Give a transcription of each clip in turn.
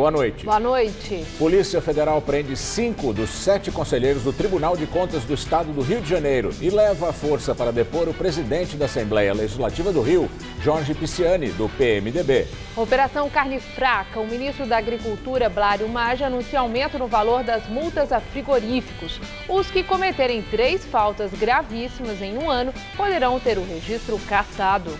Boa noite. Boa noite. Polícia Federal prende 5 dos 7 conselheiros do Tribunal de Contas do Estado do Rio de Janeiro e leva à força para depor o presidente da Assembleia Legislativa do Rio, Jorge Pisciani, do PMDB. Operação Carne Fraca. O ministro da Agricultura, Blário Maggi, anuncia aumento no valor das multas a frigoríficos. Os que cometerem 3 faltas gravíssimas em um ano poderão ter o registro cassado.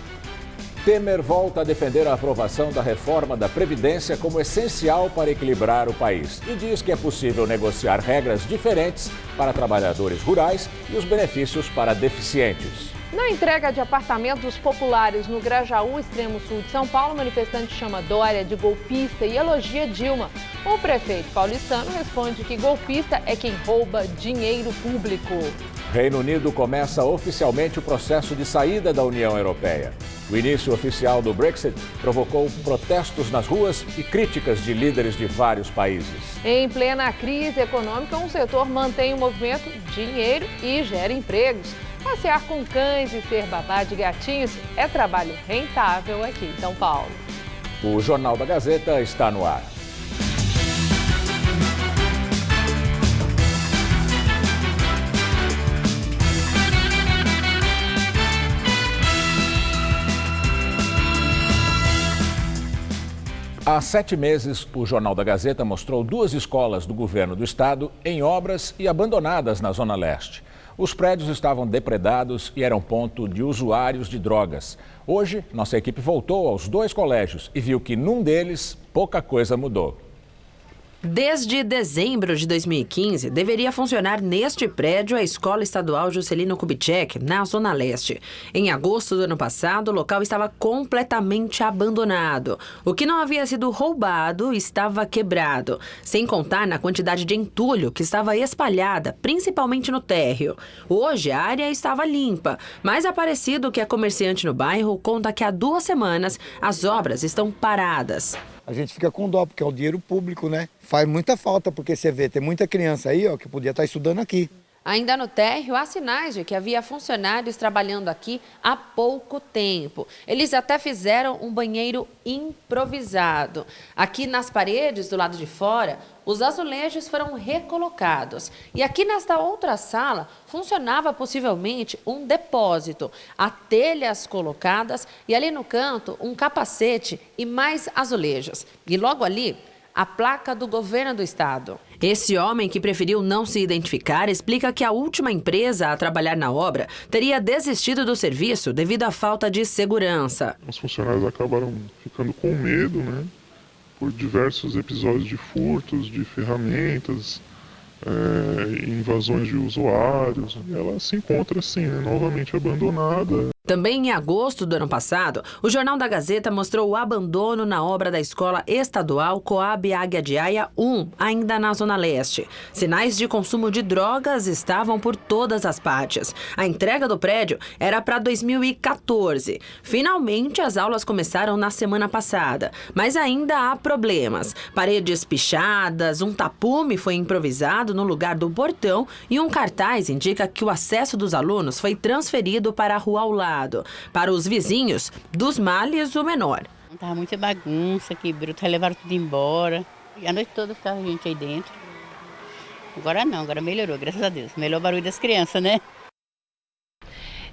Temer volta a defender a aprovação da reforma da Previdência como essencial para equilibrar o país e diz que é possível negociar regras diferentes para trabalhadores rurais e os benefícios para deficientes. Na entrega de apartamentos populares no Grajaú, extremo sul de São Paulo, o manifestante chama Dória de golpista e elogia Dilma. O prefeito paulistano responde que golpista é quem rouba dinheiro público. Reino Unido começa oficialmente o processo de saída da União Europeia. O início oficial do Brexit provocou protestos nas ruas e críticas de líderes de vários países. Em plena crise econômica, um setor mantém o movimento dinheiro e gera empregos. Passear com cães e ser babá de gatinhos é trabalho rentável aqui em São Paulo. O Jornal da Gazeta está no ar. Há 7 meses, o Jornal da Gazeta mostrou 2 escolas do governo do estado em obras e abandonadas na Zona Leste. Os prédios estavam depredados e eram ponto de usuários de drogas. Hoje, nossa equipe voltou aos 2 colégios e viu que num deles pouca coisa mudou. Desde dezembro de 2015, deveria funcionar neste prédio a Escola Estadual Juscelino Kubitschek, na Zona Leste. Em agosto do ano passado, o local estava completamente abandonado. O que não havia sido roubado estava quebrado, sem contar na quantidade de entulho que estava espalhada, principalmente no térreo. Hoje, a área estava limpa, mas Aparecido, que é comerciante no bairro, conta que há 2 semanas as obras estão paradas. A gente fica com dó, porque é o dinheiro público, né? Faz muita falta, porque você vê, tem muita criança aí, ó, que podia estar estudando aqui. Ainda no térreo, há sinais de que havia funcionários trabalhando aqui há pouco tempo. Eles até fizeram um banheiro improvisado. Aqui nas paredes, do lado de fora, os azulejos foram recolocados. E aqui nesta outra sala, funcionava possivelmente um depósito. Há telhas colocadas e ali no canto, um capacete e mais azulejos. E logo ali, a placa do governo do estado. Esse homem, que preferiu não se identificar, explica que a última empresa a trabalhar na obra teria desistido do serviço devido à falta de segurança. Os funcionários acabaram ficando com medo, né, por diversos episódios de furtos de ferramentas, invasões de usuários. Ela se encontra, assim, novamente abandonada. Também em agosto do ano passado, o Jornal da Gazeta mostrou o abandono na obra da Escola Estadual Coab Águia de Aia 1, ainda na Zona Leste. Sinais de consumo de drogas estavam por todas as partes. A entrega do prédio era para 2014. Finalmente, as aulas começaram na semana passada, mas ainda há problemas. Paredes pichadas, um tapume foi improvisado no lugar do portão e um cartaz indica que o acesso dos alunos foi transferido para a rua ao lado. Para os vizinhos, dos males o menor. Tava muita bagunça, quebrou, levaram tudo embora. E a noite toda ficava gente aí dentro. Agora não, agora melhorou, graças a Deus. Melhor o barulho das crianças, né?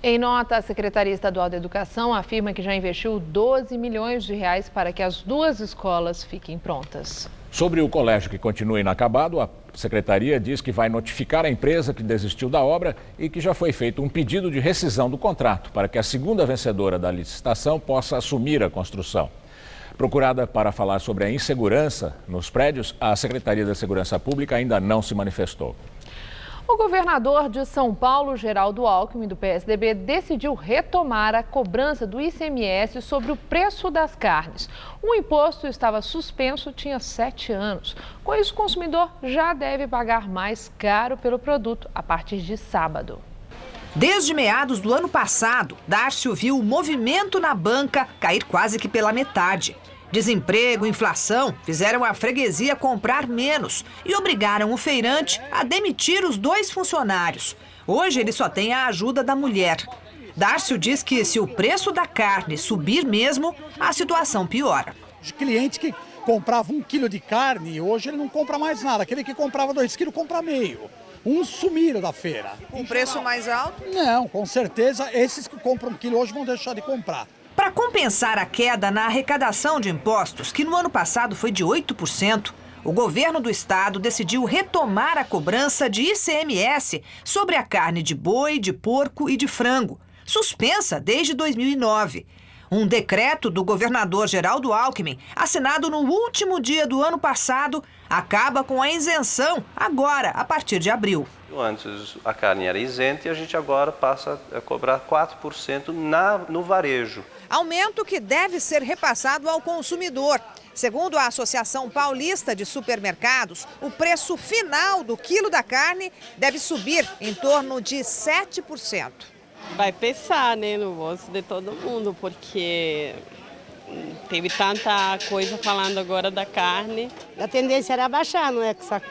Em nota, a Secretaria Estadual da Educação afirma que já investiu 12 milhões de reais para que as 2 escolas fiquem prontas. Sobre o colégio que continua inacabado, a Secretaria diz que vai notificar a empresa que desistiu da obra e que já foi feito um pedido de rescisão do contrato para que a segunda vencedora da licitação possa assumir a construção. Procurada para falar sobre a insegurança nos prédios, a Secretaria da Segurança Pública ainda não se manifestou. O governador de São Paulo, Geraldo Alckmin, do PSDB, decidiu retomar a cobrança do ICMS sobre o preço das carnes. O imposto estava suspenso tinha 7 anos. Com isso, o consumidor já deve pagar mais caro pelo produto a partir de sábado. Desde meados do ano passado, Darcio viu o movimento na banca cair quase que pela metade. Desemprego e inflação fizeram a freguesia comprar menos e obrigaram o feirante a demitir os 2 funcionários. Hoje ele só tem a ajuda da mulher. Darcio diz que se o preço da carne subir mesmo, a situação piora. Os clientes que comprava 1 quilo de carne, hoje ele não compra mais nada. Aquele que comprava 2 quilos, compra meio. Uns sumiram da feira. Com preço mais alto? Não, com certeza, esses que compram 1 quilo hoje vão deixar de comprar. Para compensar a queda na arrecadação de impostos, que no ano passado foi de 8%, o governo do estado decidiu retomar a cobrança de ICMS sobre a carne de boi, de porco e de frango, suspensa desde 2009. Um decreto do governador Geraldo Alckmin, assinado no último dia do ano passado, acaba com a isenção agora, a partir de abril. Antes a carne era isenta e a gente agora passa a cobrar 4% no varejo. Aumento que deve ser repassado ao consumidor. Segundo a Associação Paulista de Supermercados, o preço final do quilo da carne deve subir em torno de 7%. Vai pensar, né, no bolso de todo mundo, porque teve tanta coisa falando agora da carne. A tendência era baixar, não é? Que essa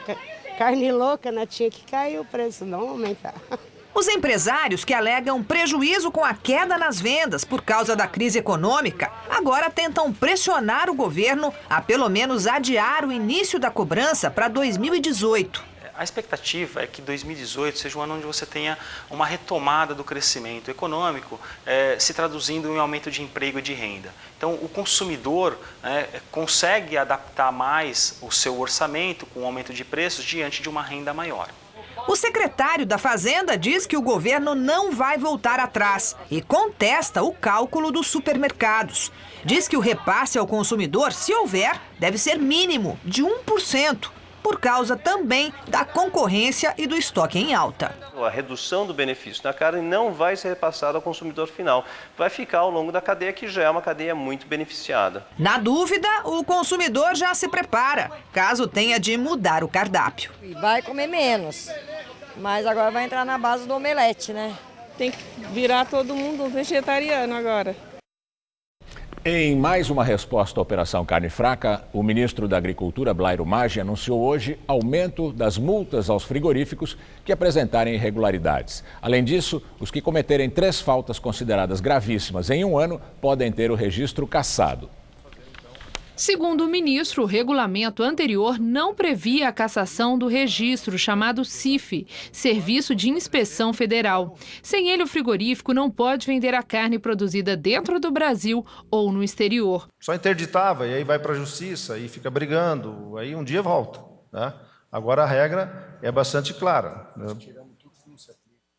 carne louca, né? Tinha que cair o preço, não aumentar. Os empresários que alegam prejuízo com a queda nas vendas por causa da crise econômica, agora tentam pressionar o governo a pelo menos adiar o início da cobrança para 2018. A expectativa é que 2018 seja um ano onde você tenha uma retomada do crescimento econômico, se traduzindo em aumento de emprego e de renda. Então, o consumidor consegue adaptar mais o seu orçamento com o aumento de preços diante de uma renda maior. O secretário da Fazenda diz que o governo não vai voltar atrás e contesta o cálculo dos supermercados. Diz que o repasse ao consumidor, se houver, deve ser mínimo de 1%. Por causa também da concorrência e do estoque em alta. A redução do benefício na carne não vai ser repassada ao consumidor final. Vai ficar ao longo da cadeia, que já é uma cadeia muito beneficiada. Na dúvida, o consumidor já se prepara, caso tenha de mudar o cardápio. Vai comer menos, mas agora vai entrar na base do omelete, né? Tem que virar todo mundo vegetariano agora. Em mais uma resposta à Operação Carne Fraca, o ministro da Agricultura, Blairo Maggi, anunciou hoje aumento das multas aos frigoríficos que apresentarem irregularidades. Além disso, os que cometerem 3 faltas consideradas gravíssimas em um ano podem ter o registro cassado. Segundo o ministro, o regulamento anterior não previa a cassação do registro, chamado CIF, Serviço de Inspeção Federal. Sem ele, o frigorífico não pode vender a carne produzida dentro do Brasil ou no exterior. Só interditava e aí vai para a justiça e fica brigando, aí um dia volta, né? Agora a regra é bastante clara, né?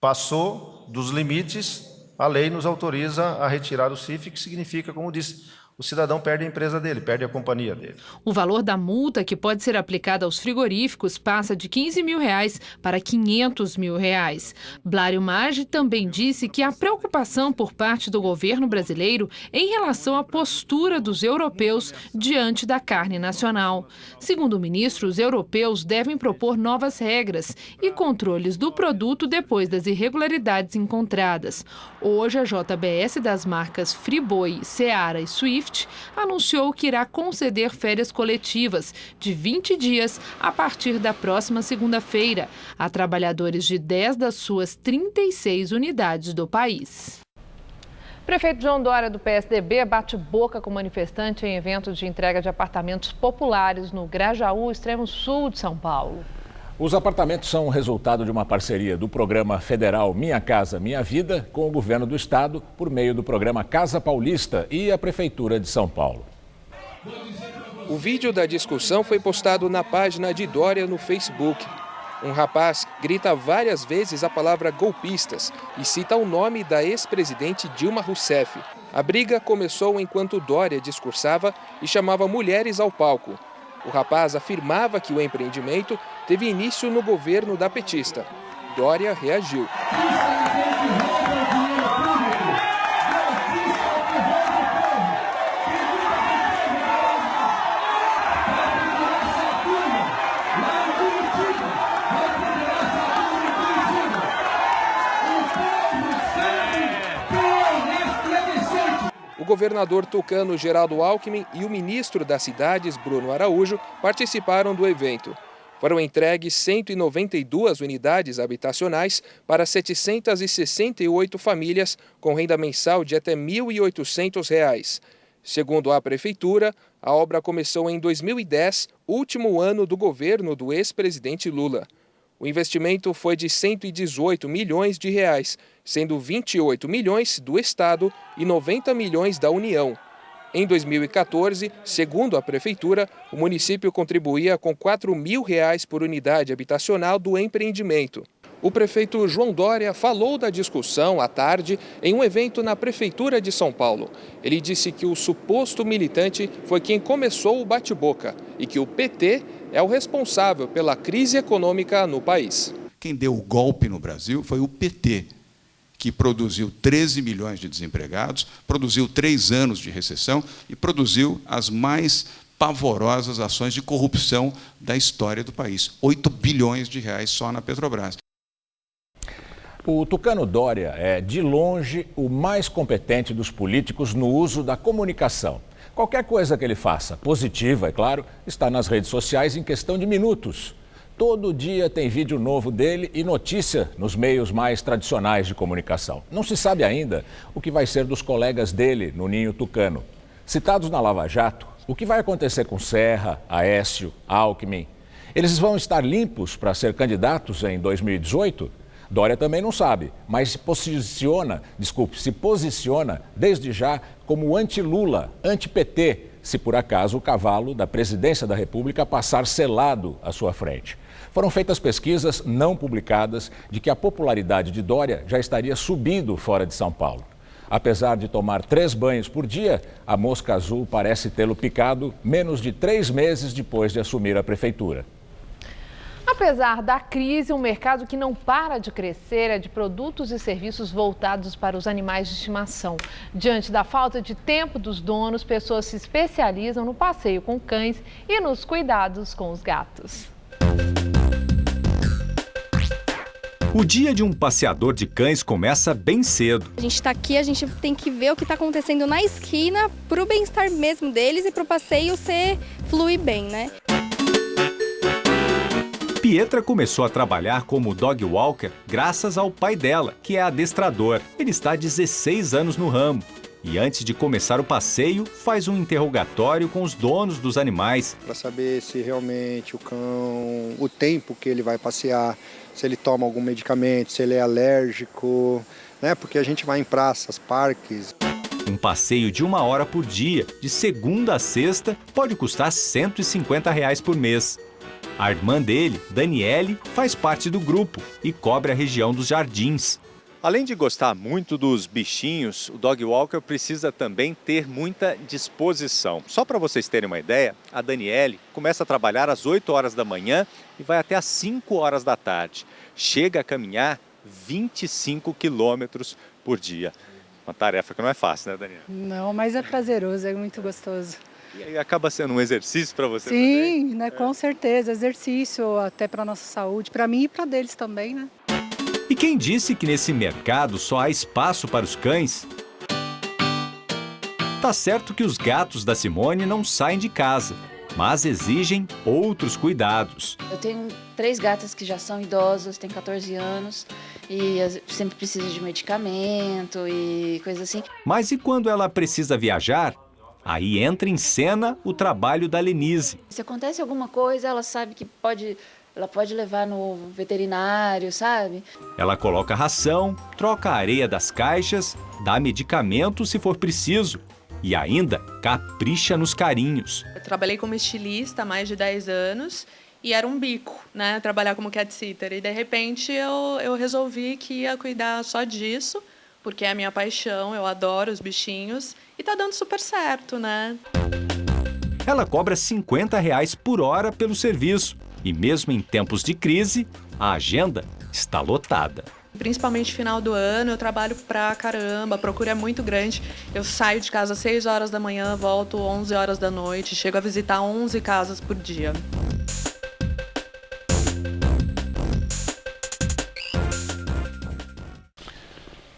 Passou dos limites, a lei nos autoriza a retirar o CIF, que significa, como disse, o cidadão perde a empresa dele, perde a companhia dele. O valor da multa que pode ser aplicada aos frigoríficos passa de R$15 mil para R$500 mil. Blairo Maggi também disse que há preocupação por parte do governo brasileiro em relação à postura dos europeus diante da carne nacional. Segundo o ministro, os europeus devem propor novas regras e controles do produto depois das irregularidades encontradas. Hoje, a JBS das marcas Friboi, Seara e Swift anunciou que irá conceder férias coletivas de 20 dias a partir da próxima segunda-feira a trabalhadores de 10 das suas 36 unidades do país. Prefeito João Dória, do PSDB, bate boca com manifestante em evento de entrega de apartamentos populares no Grajaú, extremo sul de São Paulo. Os apartamentos são o resultado de uma parceria do programa federal Minha Casa Minha Vida com o governo do estado por meio do programa Casa Paulista e a Prefeitura de São Paulo. O vídeo da discussão foi postado na página de Dória no Facebook. Um rapaz grita várias vezes a palavra golpistas e cita o nome da ex-presidente Dilma Rousseff. A briga começou enquanto Dória discursava e chamava mulheres ao palco. O rapaz afirmava que o empreendimento teve início no governo da petista. Dória reagiu. O governador tucano Geraldo Alckmin e o ministro das Cidades, Bruno Araújo, participaram do evento. Foram entregues 192 unidades habitacionais para 768 famílias com renda mensal de até R$ 1.800. Segundo a Prefeitura, A obra começou em 2010, último ano do governo do ex-presidente Lula. O investimento foi de 118 milhões de reais, sendo 28 milhões do Estado e 90 milhões da União. Em 2014, segundo a Prefeitura, o município contribuía com R$ 4.000 por unidade habitacional do empreendimento. O prefeito João Dória falou da discussão à tarde em um evento na Prefeitura de São Paulo. Ele disse que o suposto militante foi quem começou o bate-boca e que o PT é o responsável pela crise econômica no país. Quem deu o golpe no Brasil foi o PT, que produziu 13 milhões de desempregados, produziu 3 anos de recessão e produziu as mais pavorosas ações de corrupção da história do país. 8 bilhões de reais só na Petrobras. O tucano Dória é, de longe, o mais competente dos políticos no uso da comunicação. Qualquer coisa que ele faça, positiva, é claro, está nas redes sociais em questão de minutos. Todo dia tem vídeo novo dele e notícia nos meios mais tradicionais de comunicação. Não se sabe ainda o que vai ser dos colegas dele no ninho tucano. Citados na Lava Jato, o que vai acontecer com Serra, Aécio, Alckmin? Eles vão estar limpos para ser candidatos em 2018? Dória também não sabe, mas se posiciona desde já como anti-Lula, anti-PT, se por acaso o cavalo da presidência da República passar selado à sua frente. Foram feitas pesquisas não publicadas de que a popularidade de Dória já estaria subindo fora de São Paulo. Apesar de tomar 3 banhos por dia, a mosca azul parece tê-lo picado menos de 3 meses depois de assumir a prefeitura. Apesar da crise, um mercado que não para de crescer é de produtos e serviços voltados para os animais de estimação. Diante da falta de tempo dos donos, pessoas se especializam no passeio com cães e nos cuidados com os gatos. O dia de um passeador de cães começa bem cedo. A gente está aqui, a gente tem que ver o que está acontecendo na esquina para o bem-estar mesmo deles e para o passeio fluir bem, né? Pietra começou a trabalhar como dog walker graças ao pai dela, que é adestrador. Ele está há 16 anos no ramo. E antes de começar o passeio, faz um interrogatório com os donos dos animais. Para saber se realmente o cão, o tempo que ele vai passear, se ele toma algum medicamento, se ele é alérgico, né? Porque a gente vai em praças, parques. Um passeio de 1 hora por dia, de segunda a sexta, pode custar R$ 150 por mês. A irmã dele, Daniele, faz parte do grupo e cobre a região dos jardins. Além de gostar muito dos bichinhos, o dog walker precisa também ter muita disposição. Só para vocês terem uma ideia, a Daniele começa a trabalhar às 8 horas da manhã e vai até às 5 horas da tarde. Chega a caminhar 25 quilômetros por dia. Uma tarefa que não é fácil, né, Daniele? Não, mas é prazeroso, é muito gostoso. E aí acaba sendo um exercício para você? Sim, né, com certeza, exercício até para a nossa saúde, para mim e para deles também, né? E quem disse que nesse mercado só há espaço para os cães? Tá certo que os gatos da Simone não saem de casa, mas exigem outros cuidados. Eu tenho 3 gatas que já são idosas, têm 14 anos e sempre precisam de medicamento e coisa assim. Mas e quando ela precisa viajar? Aí entra em cena o trabalho da Lenise. Se acontece alguma coisa, ela sabe que ela pode levar no veterinário, sabe? Ela coloca ração, troca a areia das caixas, dá medicamento se for preciso e ainda capricha nos carinhos. Eu trabalhei como estilista há mais de 10 anos e era um bico, né? Trabalhar como cat sitter. E de repente eu resolvi que ia cuidar só disso, porque é a minha paixão, eu adoro os bichinhos e tá dando super certo, né? Ela cobra R$ 50 por hora pelo serviço. E mesmo em tempos de crise, a agenda está lotada. Principalmente final do ano, eu trabalho pra caramba, a procura é muito grande. Eu saio de casa às 6 horas da manhã, volto 11 horas da noite, chego a visitar 11 casas por dia.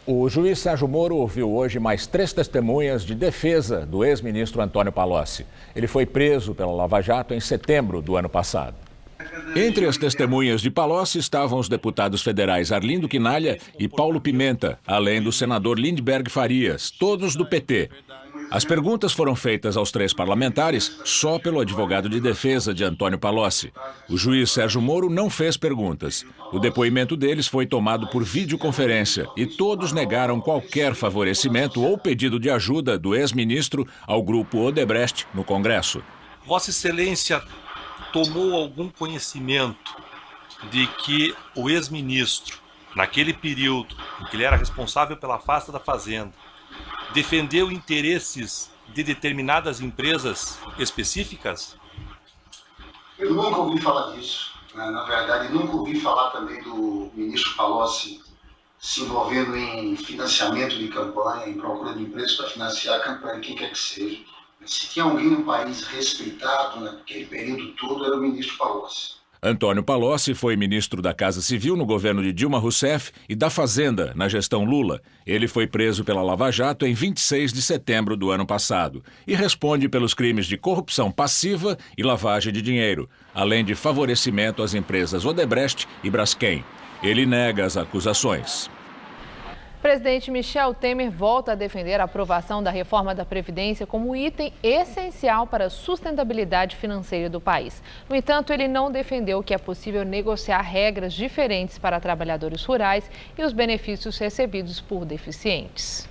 O juiz Sérgio Moro ouviu hoje mais 3 testemunhas de defesa do ex-ministro Antônio Palocci. Ele foi preso pela Lava Jato em setembro do ano passado. Entre as testemunhas de Palocci estavam os deputados federais Arlindo Quinalha e Paulo Pimenta, além do senador Lindbergh Farias, todos do PT. As perguntas foram feitas aos 3 parlamentares só pelo advogado de defesa de Antônio Palocci. O juiz Sérgio Moro não fez perguntas. O depoimento deles foi tomado por videoconferência e todos negaram qualquer favorecimento ou pedido de ajuda do ex-ministro ao grupo Odebrecht no Congresso. Vossa Excelência tomou algum conhecimento de que o ex-ministro, naquele período em que ele era responsável pela pasta da Fazenda, defendeu interesses de determinadas empresas específicas? Eu nunca ouvi falar disso. Na verdade, nunca ouvi falar também do ministro Palocci se envolvendo em financiamento de campanha, em procura de empresas para financiar a campanha de quem quer que seja. Se tinha alguém no país respeitado naquele período todo, era o ministro Palocci. Antônio Palocci foi ministro da Casa Civil no governo de Dilma Rousseff e da Fazenda na gestão Lula. Ele foi preso pela Lava Jato em 26 de setembro do ano passado e responde pelos crimes de corrupção passiva e lavagem de dinheiro, além de favorecimento às empresas Odebrecht e Braskem. Ele nega as acusações. O presidente Michel Temer volta a defender a aprovação da reforma da Previdência como item essencial para a sustentabilidade financeira do país. No entanto, ele não defendeu que é possível negociar regras diferentes para trabalhadores rurais e os benefícios recebidos por deficientes.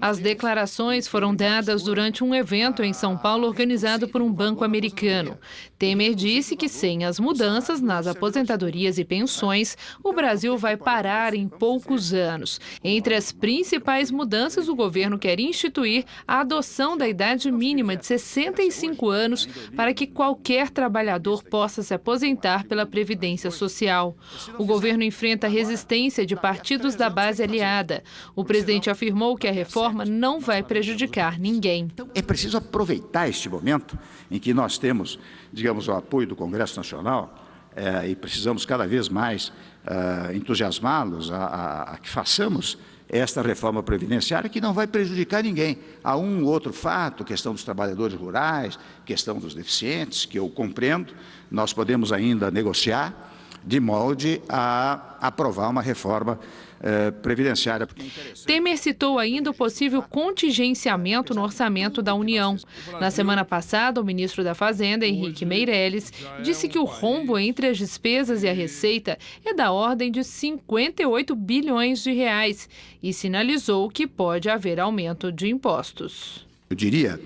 As declarações foram dadas durante um evento em São Paulo organizado por um banco americano. Temer disse que sem as mudanças nas aposentadorias e pensões, o Brasil vai parar em poucos anos. Entre as principais mudanças, o governo quer instituir a adoção da idade mínima de 65 anos para que qualquer trabalhador possa se aposentar pela Previdência Social. O governo enfrenta resistência de partidos da base aliada. O presidente afirmou que a reforma não vai prejudicar ninguém. É preciso aproveitar este momento em que nós temos, digamos, o apoio do Congresso Nacional e precisamos cada vez mais entusiasmá-los a que façamos esta reforma previdenciária que não vai prejudicar ninguém. Há um outro fato, questão dos trabalhadores rurais, questão dos deficientes, que eu compreendo, nós podemos ainda negociar de molde a aprovar uma reforma previdenciária. Temer citou ainda o possível contingenciamento no orçamento da União. Na semana passada, o ministro da Fazenda, Henrique Meirelles, disse que o rombo entre as despesas e a receita é da ordem de 58 bilhões de reais e sinalizou que pode haver aumento de impostos. Eu diria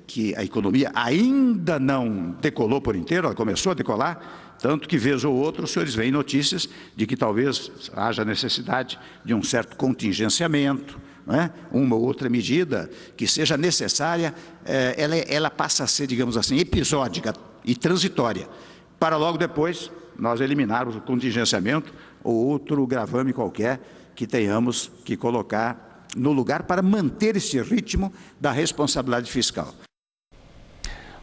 que a economia ainda não decolou por inteiro, ela começou a decolar, tanto que, vez ou outra, os senhores veem notícias de que talvez haja necessidade de um certo contingenciamento, né? Uma ou outra medida que seja necessária, ela passa a ser, digamos assim, episódica e transitória, para logo depois nós eliminarmos o contingenciamento ou outro gravame qualquer que tenhamos que colocar no lugar para manter esse ritmo da responsabilidade fiscal.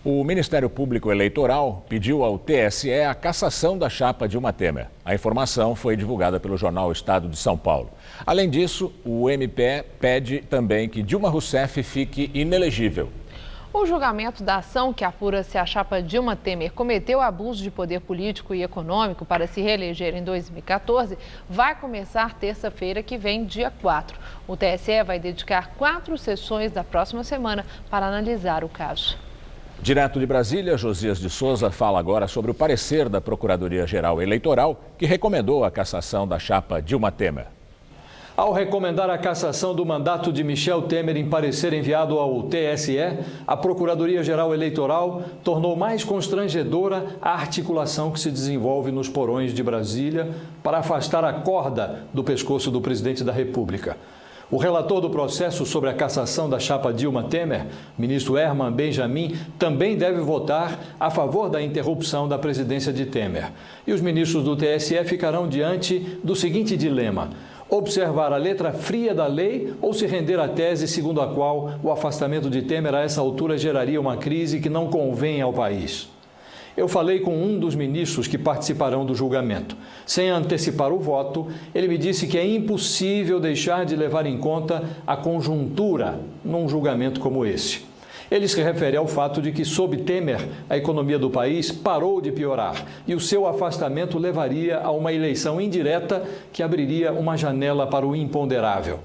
O Ministério Público Eleitoral pediu ao TSE a cassação da chapa Dilma Temer. A informação foi divulgada pelo jornal Estado de São Paulo. Além disso, o MP pede também que Dilma Rousseff fique inelegível. O julgamento da ação que apura se a chapa Dilma Temer cometeu abuso de poder político e econômico para se reeleger em 2014 vai começar terça-feira que vem, dia 4. O TSE vai dedicar 4 sessões da próxima semana para analisar o caso. Direto de Brasília, Josias de Souza fala agora sobre o parecer da Procuradoria-Geral Eleitoral, que recomendou a cassação da chapa Dilma Temer. Ao recomendar a cassação do mandato de Michel Temer em parecer enviado ao TSE, a Procuradoria-Geral Eleitoral tornou mais constrangedora a articulação que se desenvolve nos porões de Brasília para afastar a corda do pescoço do presidente da República. O relator do processo sobre a cassação da chapa Dilma Temer, ministro Herman Benjamin, também deve votar a favor da interrupção da presidência de Temer. E os ministros do TSE ficarão diante do seguinte dilema: observar a letra fria da lei ou se render à tese segundo a qual o afastamento de Temer a essa altura geraria uma crise que não convém ao país. Eu falei com um dos ministros que participarão do julgamento. Sem antecipar o voto, ele me disse que é impossível deixar de levar em conta a conjuntura num julgamento como esse. Ele se refere ao fato de que, sob Temer, a economia do país parou de piorar e o seu afastamento levaria a uma eleição indireta que abriria uma janela para o imponderável.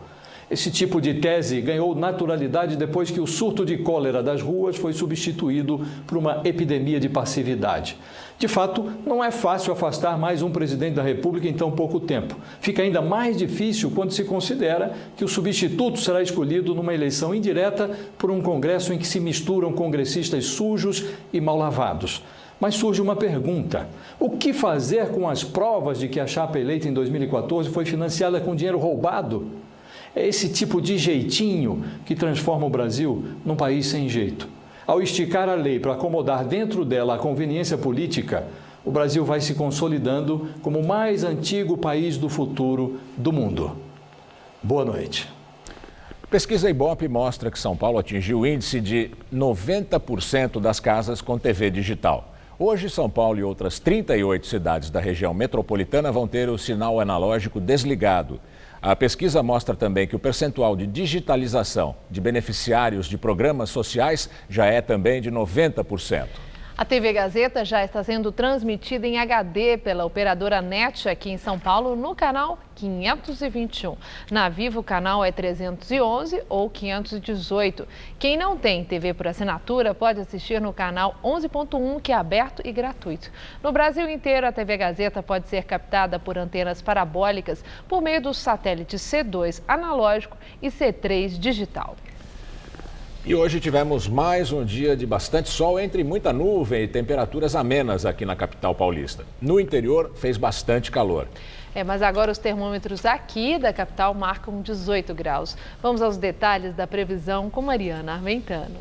Esse tipo de tese ganhou naturalidade depois que o surto de cólera das ruas foi substituído por uma epidemia de passividade. De fato, não é fácil afastar mais um presidente da República em tão pouco tempo. Fica ainda mais difícil quando se considera que o substituto será escolhido numa eleição indireta por um Congresso em que se misturam congressistas sujos e mal lavados. Mas surge uma pergunta: o que fazer com as provas de que a chapa eleita em 2014 foi financiada com dinheiro roubado? É esse tipo de jeitinho que transforma o Brasil num país sem jeito. Ao esticar a lei para acomodar dentro dela a conveniência política, o Brasil vai se consolidando como o mais antigo país do futuro do mundo. Boa noite. Pesquisa Ibope mostra que São Paulo atingiu o índice de 90% das casas com TV digital. Hoje, São Paulo e outras 38 cidades da região metropolitana vão ter o sinal analógico desligado. A pesquisa mostra também que o percentual de digitalização de beneficiários de programas sociais já é também de 90%. A TV Gazeta já está sendo transmitida em HD pela operadora NET aqui em São Paulo no canal 521. Na Vivo o canal é 311 ou 518. Quem não tem TV por assinatura pode assistir no canal 11.1, que é aberto e gratuito. No Brasil inteiro, a TV Gazeta pode ser captada por antenas parabólicas por meio dos satélites C2 analógico e C3 digital. E hoje tivemos mais um dia de bastante sol, entre muita nuvem e temperaturas amenas aqui na capital paulista. No interior, fez bastante calor. Mas agora os termômetros aqui da capital marcam 18 graus. Vamos aos detalhes da previsão com Mariana Armentano.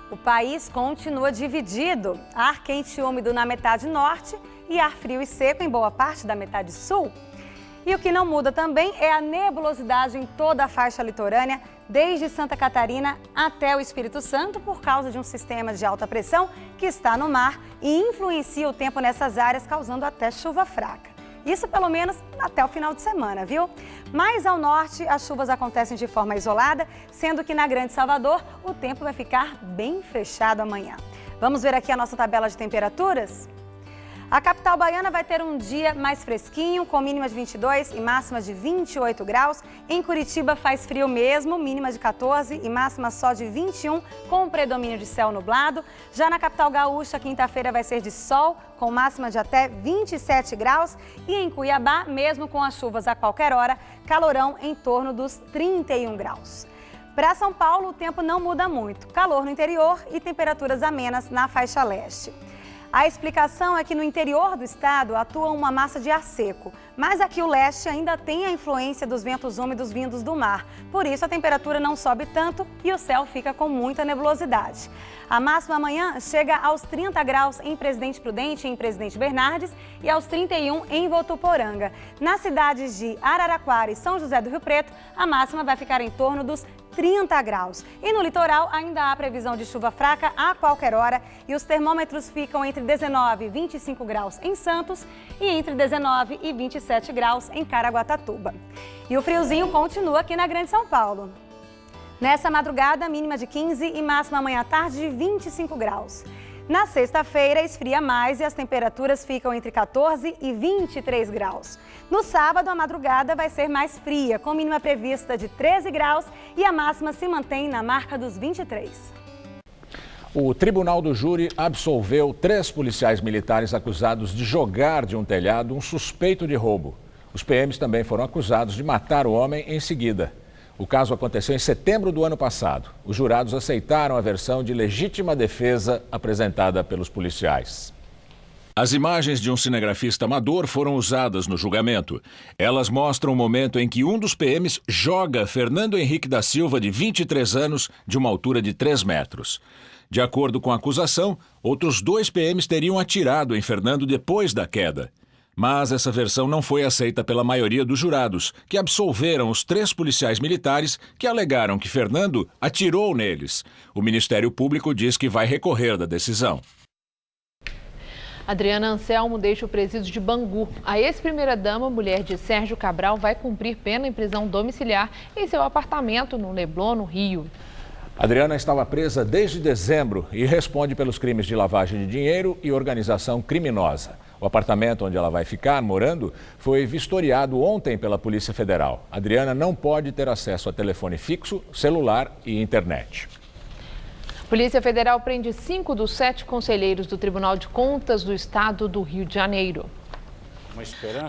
O país continua dividido. Ar quente e úmido na metade norte e ar frio e seco em boa parte da metade sul. E o que não muda também é a nebulosidade em toda a faixa litorânea, desde Santa Catarina até o Espírito Santo, por causa de um sistema de alta pressão que está no mar e influencia o tempo nessas áreas, causando até chuva fraca. Isso pelo menos até o final de semana, viu? Mais ao norte, as chuvas acontecem de forma isolada, sendo que na Grande Salvador o tempo vai ficar bem fechado amanhã. Vamos ver aqui a nossa tabela de temperaturas? A capital baiana vai ter um dia mais fresquinho, com mínima de 22 e máxima de 28 graus. Em Curitiba faz frio mesmo, mínima de 14 e máxima só de 21, com predomínio de céu nublado. Já na capital gaúcha, quinta-feira vai ser de sol, com máxima de até 27 graus. E em Cuiabá, mesmo com as chuvas a qualquer hora, calorão em torno dos 31 graus. Para São Paulo, o tempo não muda muito. Calor no interior e temperaturas amenas na faixa leste. A explicação é que no interior do estado atua uma massa de ar seco, mas aqui o leste ainda tem a influência dos ventos úmidos vindos do mar. Por isso a temperatura não sobe tanto e o céu fica com muita nebulosidade. A máxima amanhã chega aos 30 graus em Presidente Prudente e em Presidente Bernardes e aos 31 em Votuporanga. Nas cidades de Araraquara e São José do Rio Preto, a máxima vai ficar em torno dos 30 graus. E no litoral ainda há previsão de chuva fraca a qualquer hora e os termômetros ficam entre 19 e 25 graus em Santos e entre 19 e 27 graus em Caraguatatuba. E o friozinho continua aqui na Grande São Paulo. Nessa madrugada, mínima de 15 e máxima amanhã à tarde de 25 graus. Na sexta-feira, esfria mais e as temperaturas ficam entre 14 e 23 graus. No sábado, a madrugada vai ser mais fria, com mínima prevista de 13 graus e a máxima se mantém na marca dos 23. O Tribunal do Júri absolveu 3 policiais militares acusados de jogar de um telhado um suspeito de roubo. Os PMs também foram acusados de matar o homem em seguida. O caso aconteceu em setembro do ano passado. Os jurados aceitaram a versão de legítima defesa apresentada pelos policiais. As imagens de um cinegrafista amador foram usadas no julgamento. Elas mostram o momento em que um dos PMs joga Fernando Henrique da Silva, de 23 anos, de uma altura de 3 metros. De acordo com a acusação, outros 2 PMs teriam atirado em Fernando depois da queda. Mas essa versão não foi aceita pela maioria dos jurados, que absolveram os 3 policiais militares que alegaram que Fernando atirou neles. O Ministério Público diz que vai recorrer da decisão. Adriana Anselmo deixa o presídio de Bangu. A ex-primeira-dama, mulher de Sérgio Cabral, vai cumprir pena em prisão domiciliar em seu apartamento no Leblon, no Rio. Adriana estava presa desde dezembro e responde pelos crimes de lavagem de dinheiro e organização criminosa. O apartamento onde ela vai ficar morando foi vistoriado ontem pela Polícia Federal. Adriana não pode ter acesso a telefone fixo, celular e internet. A Polícia Federal prende 5 dos 7 conselheiros do Tribunal de Contas do Estado do Rio de Janeiro.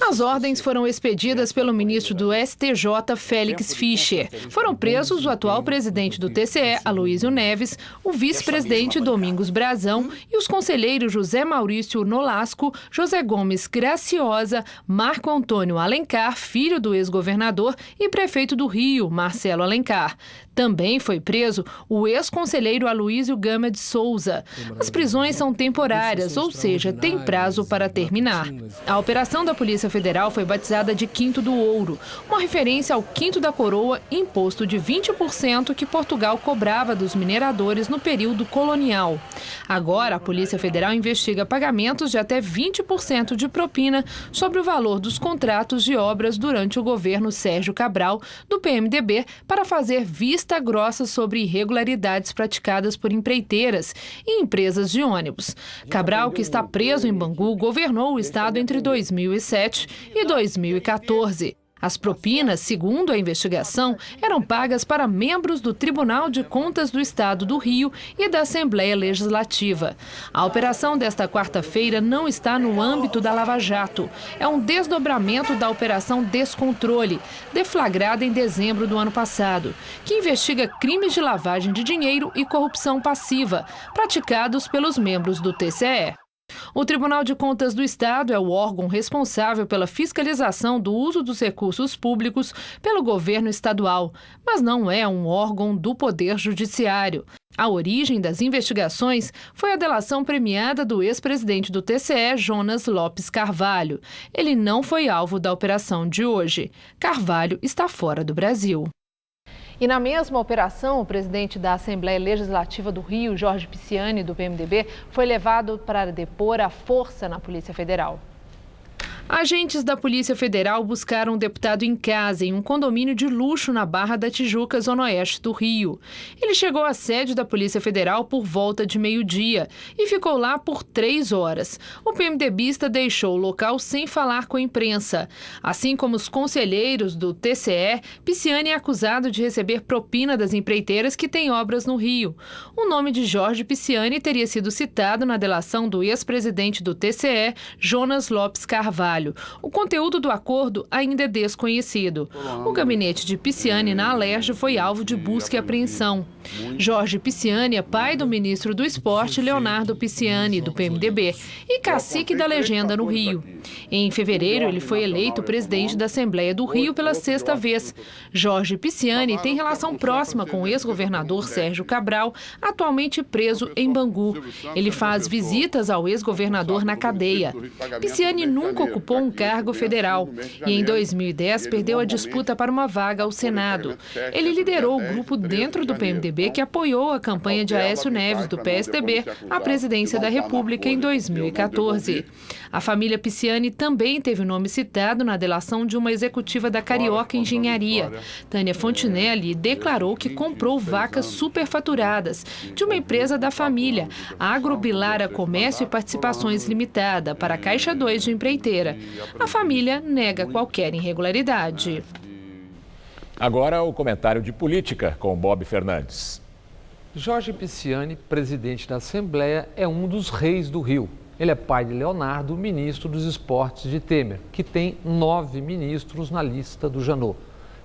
As ordens foram expedidas pelo ministro do STJ, Félix Fischer. Foram presos o atual presidente do TCE, Aloísio Neves, o vice-presidente Domingos Brazão e os conselheiros José Maurício Nolasco, José Gomes Graciosa, Marco Antônio Alencar, filho do ex-governador, e prefeito do Rio, Marcelo Alencar. Também foi preso o ex-conselheiro Aloísio Gama de Souza. As prisões são temporárias, ou seja, tem prazo para terminar. A operação da Polícia Federal foi batizada de Quinto do Ouro, uma referência ao Quinto da Coroa, imposto de 20% que Portugal cobrava dos mineradores no período colonial. Agora, a Polícia Federal investiga pagamentos de até 20% de propina sobre o valor dos contratos de obras durante o governo Sérgio Cabral, do PMDB, para fazer vista grossa sobre irregularidades praticadas por empreiteiras e empresas de ônibus. Cabral, que está preso em Bangu, governou o estado entre 2007 e 2014. As propinas, segundo a investigação, eram pagas para membros do Tribunal de Contas do Estado do Rio e da Assembleia Legislativa. A operação desta quarta-feira não está no âmbito da Lava Jato. É um desdobramento da Operação Descontrole, deflagrada em dezembro do ano passado, que investiga crimes de lavagem de dinheiro e corrupção passiva, praticados pelos membros do TCE. O Tribunal de Contas do Estado é o órgão responsável pela fiscalização do uso dos recursos públicos pelo governo estadual, mas não é um órgão do Poder Judiciário. A origem das investigações foi a delação premiada do ex-presidente do TCE, Jonas Lopes Carvalho. Ele não foi alvo da operação de hoje. Carvalho está fora do Brasil. E na mesma operação, o presidente da Assembleia Legislativa do Rio, Jorge Pisciani, do PMDB, foi levado para depor à força na Polícia Federal. Agentes da Polícia Federal buscaram o deputado em casa, em um condomínio de luxo na Barra da Tijuca, zona oeste do Rio. Ele chegou à sede da Polícia Federal por volta de meio-dia e ficou lá por 3 horas. O PMDBista deixou o local sem falar com a imprensa. Assim como os conselheiros do TCE, Pisciani é acusado de receber propina das empreiteiras que têm obras no Rio. O nome de Jorge Pisciani teria sido citado na delação do ex-presidente do TCE, Jonas Lopes Carvalho. O conteúdo do acordo ainda é desconhecido. O gabinete de Pisciani na Alerj foi alvo de busca e apreensão. Jorge Pisciani é pai do ministro do Esporte, Leonardo Pisciani, do PMDB, e cacique da Legenda no Rio. Em fevereiro, ele foi eleito presidente da Assembleia do Rio pela 6ª vez. Jorge Pisciani tem relação próxima com o ex-governador Sérgio Cabral, atualmente preso em Bangu. Ele faz visitas ao ex-governador na cadeia. Pisciani nunca ocupou um cargo federal e em 2010 perdeu a disputa para uma vaga ao Senado. Ele liderou o grupo dentro do PMDB que apoiou a campanha de Aécio Neves, do PSDB, à presidência da República em 2014. A família Pisciani também teve o nome citado na delação de uma executiva da Carioca Engenharia. Tânia Fontinelli declarou que comprou vacas superfaturadas de uma empresa da família, Agrobilara Comércio e Participações Limitada, para a Caixa 2 de empreiteira. A família nega qualquer irregularidade. Agora o comentário de política com Bob Fernandes. Jorge Pisciani, presidente da Assembleia, é um dos reis do Rio. Ele é pai de Leonardo, ministro dos Esportes de Temer, que tem 9 ministros na lista do Janot.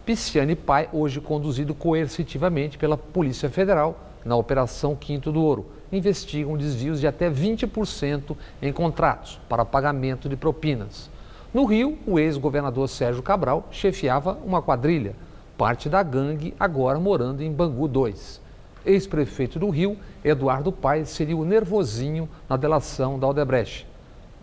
Pisciani pai, hoje conduzido coercitivamente pela Polícia Federal na Operação Quinto do Ouro, investigam desvios de até 20% em contratos para pagamento de propinas. No Rio, o ex-governador Sérgio Cabral chefiava uma quadrilha, parte da gangue agora morando em Bangu 2. Ex-prefeito do Rio, Eduardo Paes, seria o nervosinho na delação da Odebrecht.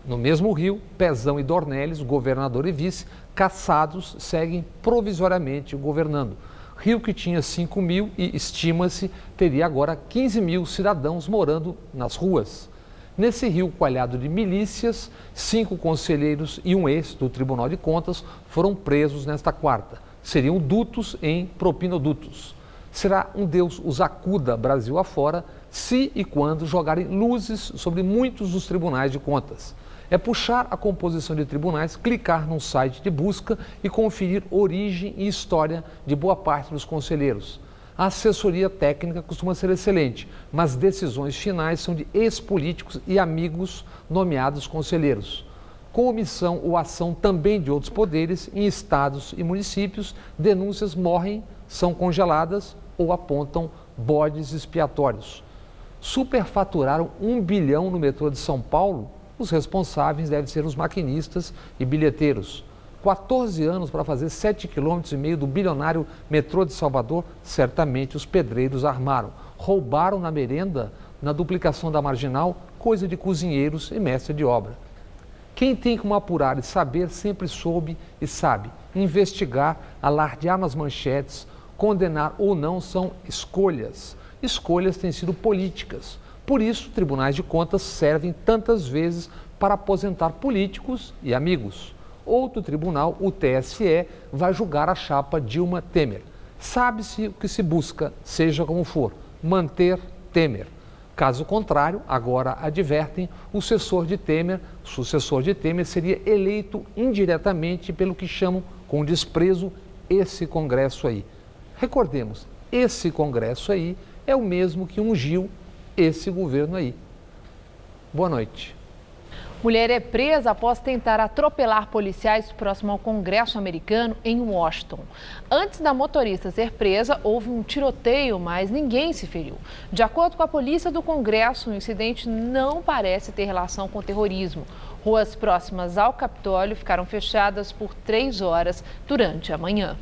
No mesmo Rio, Pezão e Dornelles, governador e vice, cassados, seguem provisoriamente governando. Rio, que tinha 5 mil e, estima-se, teria agora 15 mil cidadãos morando nas ruas. Nesse Rio coalhado de milícias, 5 conselheiros e um ex do Tribunal de Contas foram presos nesta quarta. Seriam dutos em propinodutos. Será um Deus os acuda Brasil afora se e quando jogarem luzes sobre muitos dos tribunais de contas. É puxar a composição de tribunais, clicar num site de busca e conferir origem e história de boa parte dos conselheiros. A assessoria técnica costuma ser excelente, mas decisões finais são de ex-políticos e amigos nomeados conselheiros. Com omissão ou ação também de outros poderes, em estados e municípios, denúncias morrem, são congeladas ou apontam bodes expiatórios. Superfaturaram 1 bilhão no metrô de São Paulo? Os responsáveis devem ser os maquinistas e bilheteiros. 14 anos para fazer 7,5 km do bilionário metrô de Salvador, certamente os pedreiros armaram. Roubaram na merenda, na duplicação da marginal, coisa de cozinheiros e mestre de obra. Quem tem como apurar e saber sempre soube e sabe. Investigar, alardear nas manchetes, condenar ou não são escolhas. Escolhas têm sido políticas. Por isso, tribunais de contas servem tantas vezes para aposentar políticos e amigos. Outro tribunal, o TSE, vai julgar a chapa Dilma Temer. Sabe-se o que se busca, seja como for, manter Temer. Caso contrário, agora advertem, o sucessor de Temer seria eleito indiretamente pelo que chamam, com desprezo, esse Congresso aí. Recordemos, esse Congresso aí é o mesmo que ungiu esse governo aí. Boa noite. Mulher é presa após tentar atropelar policiais próximo ao Congresso americano em Washington. Antes da motorista ser presa, houve um tiroteio, mas ninguém se feriu. De acordo com a polícia do Congresso, o incidente não parece ter relação com terrorismo. Ruas próximas ao Capitólio ficaram fechadas por 3 horas durante a manhã.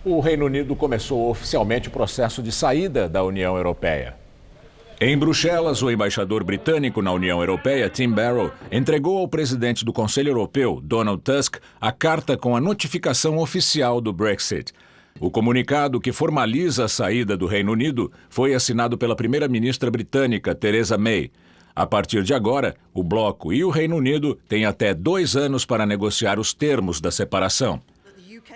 O Reino Unido começou oficialmente o processo de saída da União Europeia. Em Bruxelas, o embaixador britânico na União Europeia, Tim Barrow, entregou ao presidente do Conselho Europeu, Donald Tusk, a carta com a notificação oficial do Brexit. O comunicado que formaliza a saída do Reino Unido foi assinado pela primeira-ministra britânica, Theresa May. A partir de agora, o bloco e o Reino Unido têm até 2 anos para negociar os termos da separação.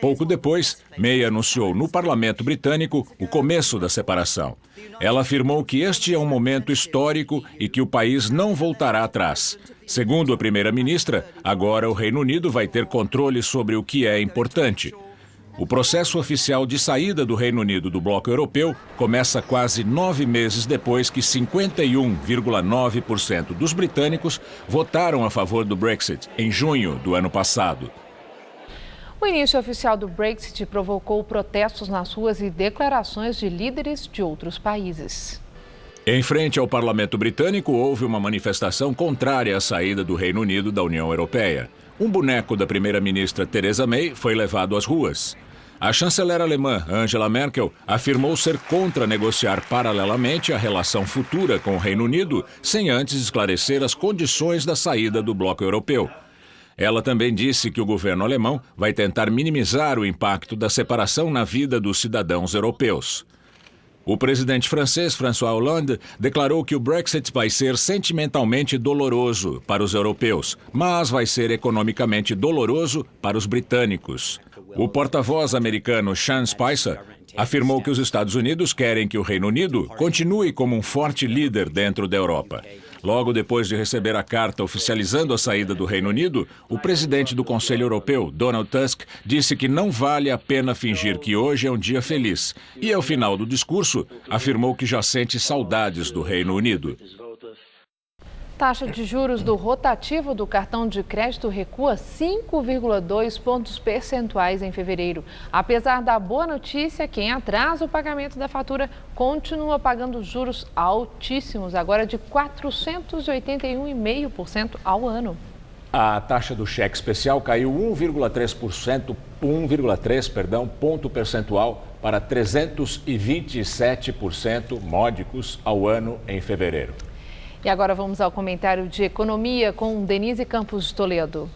Pouco depois, May anunciou no parlamento britânico o começo da separação. Ela afirmou que este é um momento histórico e que o país não voltará atrás. Segundo a primeira-ministra, agora o Reino Unido vai ter controle sobre o que é importante. O processo oficial de saída do Reino Unido do bloco europeu começa quase 9 meses depois que 51,9% dos britânicos votaram a favor do Brexit em junho do ano passado. O início oficial do Brexit provocou protestos nas ruas e declarações de líderes de outros países. Em frente ao parlamento britânico, houve uma manifestação contrária à saída do Reino Unido da União Europeia. Um boneco da primeira-ministra Theresa May foi levado às ruas. A chanceler alemã Angela Merkel afirmou ser contra negociar paralelamente a relação futura com o Reino Unido, sem antes esclarecer as condições da saída do bloco europeu. Ela também disse que o governo alemão vai tentar minimizar o impacto da separação na vida dos cidadãos europeus. O presidente francês François Hollande declarou que o Brexit vai ser sentimentalmente doloroso para os europeus, mas vai ser economicamente doloroso para os britânicos. O porta-voz americano Sean Spicer afirmou que os Estados Unidos querem que o Reino Unido continue como um forte líder dentro da Europa. Logo depois de receber a carta oficializando a saída do Reino Unido, o presidente do Conselho Europeu, Donald Tusk, disse que não vale a pena fingir que hoje é um dia feliz. E, ao final do discurso, afirmou que já sente saudades do Reino Unido. Taxa de juros do rotativo do cartão de crédito recua 5,2 pontos percentuais em fevereiro. Apesar da boa notícia, quem atrasa o pagamento da fatura continua pagando juros altíssimos, agora de 481,5% ao ano. A taxa do cheque especial caiu 1,3 ponto percentual para 327% módicos ao ano em fevereiro. E agora vamos ao comentário de economia com Denise Campos de Toledo.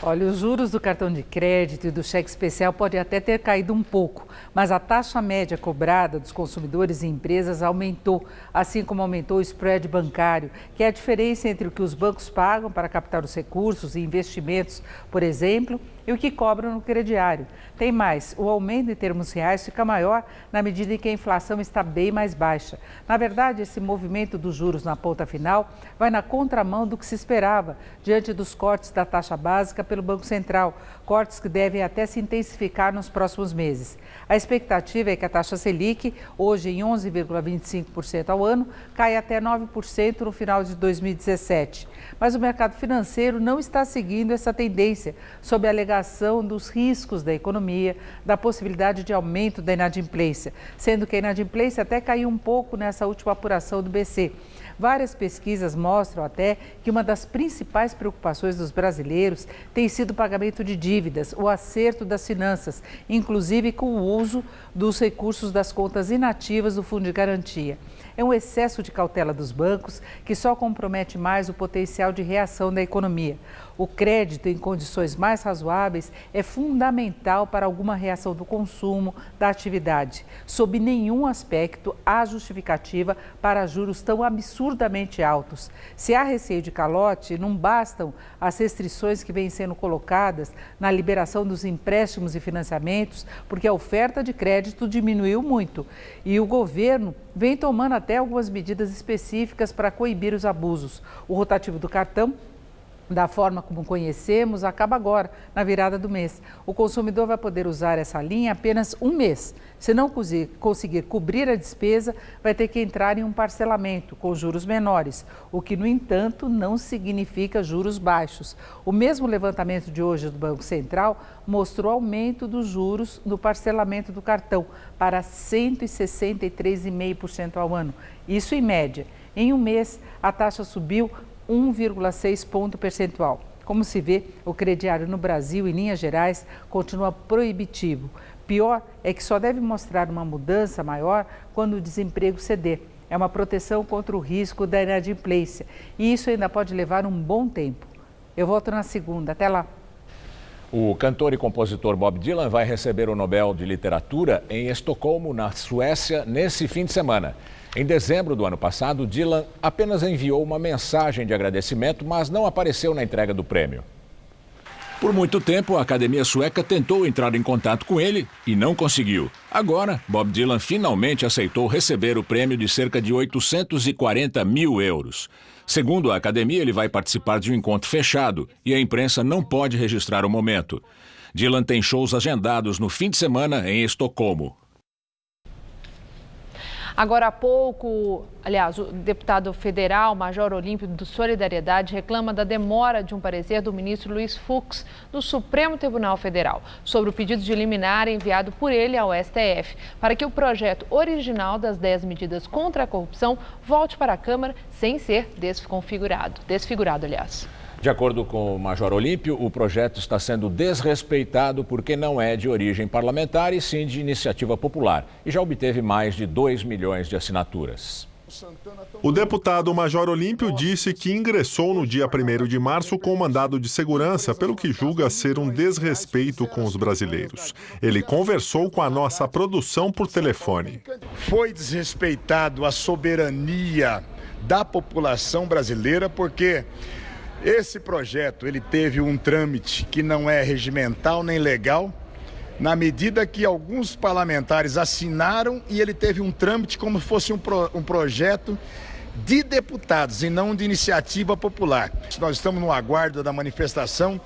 Olha, os juros do cartão de crédito e do cheque especial podem até ter caído um pouco, mas a taxa média cobrada dos consumidores e empresas aumentou, assim como aumentou o spread bancário, que é a diferença entre o que os bancos pagam para captar os recursos e investimentos, por exemplo, e o que cobram no crediário. Tem mais, o aumento em termos reais fica maior na medida em que a inflação está bem mais baixa. Na verdade, esse movimento dos juros na ponta final vai na contramão do que se esperava, diante dos cortes da taxa básica pelo Banco Central, cortes que devem até se intensificar nos próximos meses. A expectativa é que a taxa Selic, hoje em 11,25% ao ano, caia até 9% no final de 2017. Mas o mercado financeiro não está seguindo essa tendência, sob a alegação dos riscos da economia, da possibilidade de aumento da inadimplência, sendo que a inadimplência até caiu um pouco nessa última apuração do BC. Várias pesquisas mostram até que uma das principais preocupações dos brasileiros tem sido o pagamento de dívidas, o acerto das finanças, inclusive com o uso dos recursos das contas inativas do Fundo de Garantia. É um excesso de cautela dos bancos que só compromete mais o potencial de reação da economia. O crédito em condições mais razoáveis é fundamental para alguma reação do consumo, da atividade. Sob nenhum aspecto há justificativa para juros tão absurdamente altos. Se há receio de calote, não bastam as restrições que vêm sendo colocadas na liberação dos empréstimos e financiamentos, porque a oferta de crédito diminuiu muito e o governo vem tomando até algumas medidas específicas para coibir os abusos. O rotativo do cartão, da forma como conhecemos, acaba agora, na virada do mês. O consumidor vai poder usar essa linha apenas um mês. Se não conseguir cobrir a despesa, vai ter que entrar em um parcelamento com juros menores, o que, no entanto, não significa juros baixos. O mesmo levantamento de hoje do Banco Central mostrou aumento dos juros no parcelamento do cartão para 163,5% ao ano. Isso em média. Em um mês, a taxa subiu 1,6 ponto percentual. Como se vê, o crediário no Brasil, em linhas gerais, continua proibitivo. Pior é que só deve mostrar uma mudança maior quando o desemprego ceder. É uma proteção contra o risco da inadimplência. E isso ainda pode levar um bom tempo. Eu volto na segunda. Até lá. O cantor e compositor Bob Dylan vai receber o Nobel de Literatura em Estocolmo, na Suécia, nesse fim de semana. Em dezembro do ano passado, Dylan apenas enviou uma mensagem de agradecimento, mas não apareceu na entrega do prêmio. Por muito tempo, a Academia Sueca tentou entrar em contato com ele e não conseguiu. Agora, Bob Dylan finalmente aceitou receber o prêmio de cerca de 840 mil euros. Segundo a Academia, ele vai participar de um encontro fechado e a imprensa não pode registrar o momento. Dylan tem shows agendados no fim de semana em Estocolmo. Agora há pouco, aliás, o deputado federal, Major Olímpio do Solidariedade, reclama da demora de um parecer do ministro Luiz Fux do Supremo Tribunal Federal sobre o pedido de liminar enviado por ele ao STF para que o projeto original das 10 medidas contra a corrupção volte para a Câmara sem ser desfigurado. De acordo com o Major Olímpio, o projeto está sendo desrespeitado porque não é de origem parlamentar e sim de iniciativa popular e já obteve mais de 2 milhões de assinaturas. O deputado Major Olímpio disse que ingressou no dia 1º de março com mandado de segurança, pelo que julga ser um desrespeito com os brasileiros. Ele conversou com a nossa produção por telefone. Foi desrespeitado a soberania da população brasileira porque esse projeto ele teve um trâmite que não é regimental nem legal, na medida que alguns parlamentares assinaram e ele teve um trâmite como se fosse um projeto de deputados e não de iniciativa popular. Nós estamos no aguardo da manifestação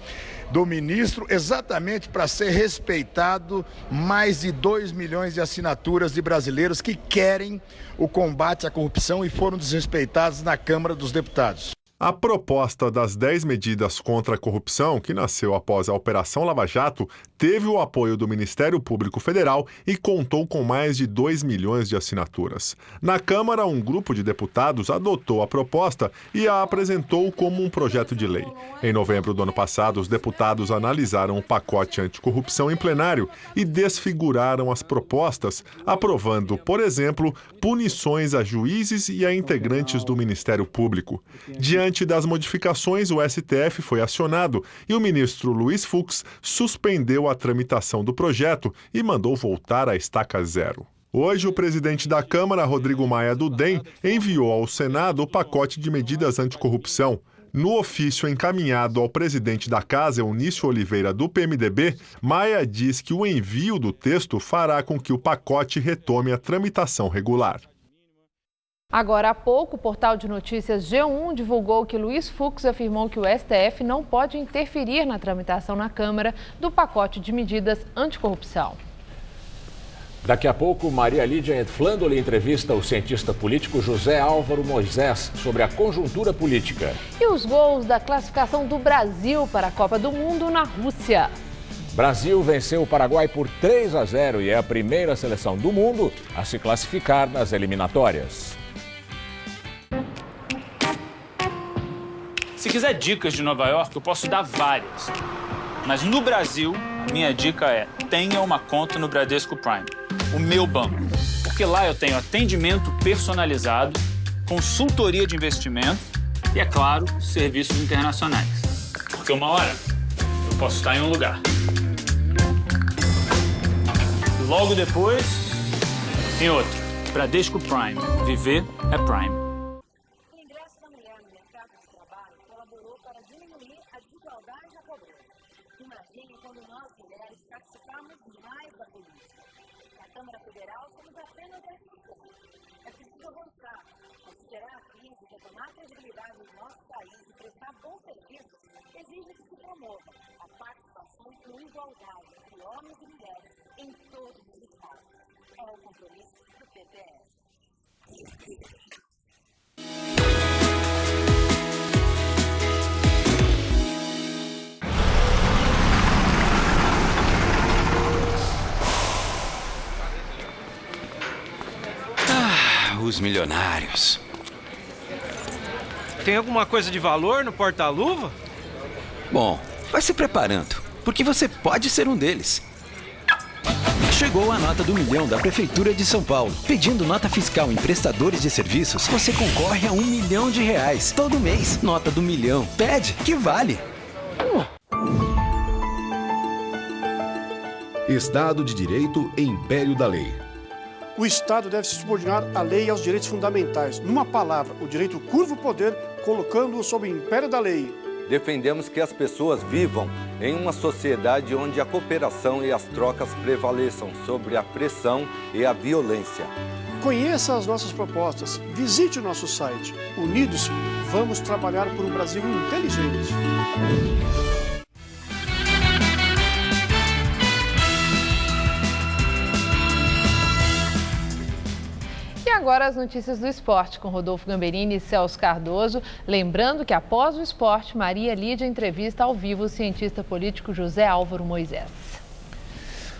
do ministro exatamente para ser respeitado mais de 2 milhões de assinaturas de brasileiros que querem o combate à corrupção e foram desrespeitados na Câmara dos Deputados. A proposta das 10 medidas contra a corrupção, que nasceu após a Operação Lava Jato, teve o apoio do Ministério Público Federal e contou com mais de 2 milhões de assinaturas. Na Câmara, um grupo de deputados adotou a proposta e a apresentou como um projeto de lei. Em novembro do ano passado, os deputados analisaram o pacote anticorrupção em plenário e desfiguraram as propostas, aprovando, por exemplo, punições a juízes e a integrantes do Ministério Público. Diante das modificações, o STF foi acionado e o ministro Luiz Fux suspendeu a tramitação do projeto e mandou voltar à estaca zero. Hoje, o presidente da Câmara, Rodrigo Maia do DEM, enviou ao Senado o pacote de medidas anticorrupção. No ofício encaminhado ao presidente da Casa, Eunício Oliveira, do PMDB, Maia diz que o envio do texto fará com que o pacote retome a tramitação regular. Agora há pouco, o portal de notícias G1 divulgou que Luiz Fux afirmou que o STF não pode interferir na tramitação na Câmara do pacote de medidas anticorrupção. Daqui a pouco, Maria Lídia Flandoli entrevista o cientista político José Álvaro Moisés sobre a conjuntura política. E os gols da classificação do Brasil para a Copa do Mundo na Rússia. Brasil venceu o Paraguai por 3-0 e é a primeira seleção do mundo a se classificar nas eliminatórias. Se quiser dicas de Nova York, eu posso dar várias. Mas no Brasil, a minha dica é: tenha uma conta no Bradesco Prime, o meu banco. Porque lá eu tenho atendimento personalizado, consultoria de investimento e, é claro, serviços internacionais. Porque uma hora eu posso estar em um lugar. Logo depois, em outro. Bradesco Prime. Viver é Prime. Os milionários. Tem alguma coisa de valor no porta-luva? Bom, vai se preparando, porque você pode ser um deles. Chegou a nota do milhão da Prefeitura de São Paulo. Pedindo nota fiscal em prestadores de serviços, você concorre a R$1 milhão todo mês. Nota do milhão. Pede, que vale. Estado de Direito e Império da Lei. O Estado deve se subordinar à lei e aos direitos fundamentais. Numa palavra, o direito curva o poder, colocando-o sob o império da lei. Defendemos que as pessoas vivam em uma sociedade onde a cooperação e as trocas prevaleçam sobre a pressão e a violência. Conheça as nossas propostas. Visite o nosso site. Unidos, vamos trabalhar por um Brasil inteligente. E agora as notícias do esporte com Rodolfo Gamberini e Celso Cardoso. Lembrando que após o esporte, Maria Lídia entrevista ao vivo o cientista político José Álvaro Moisés.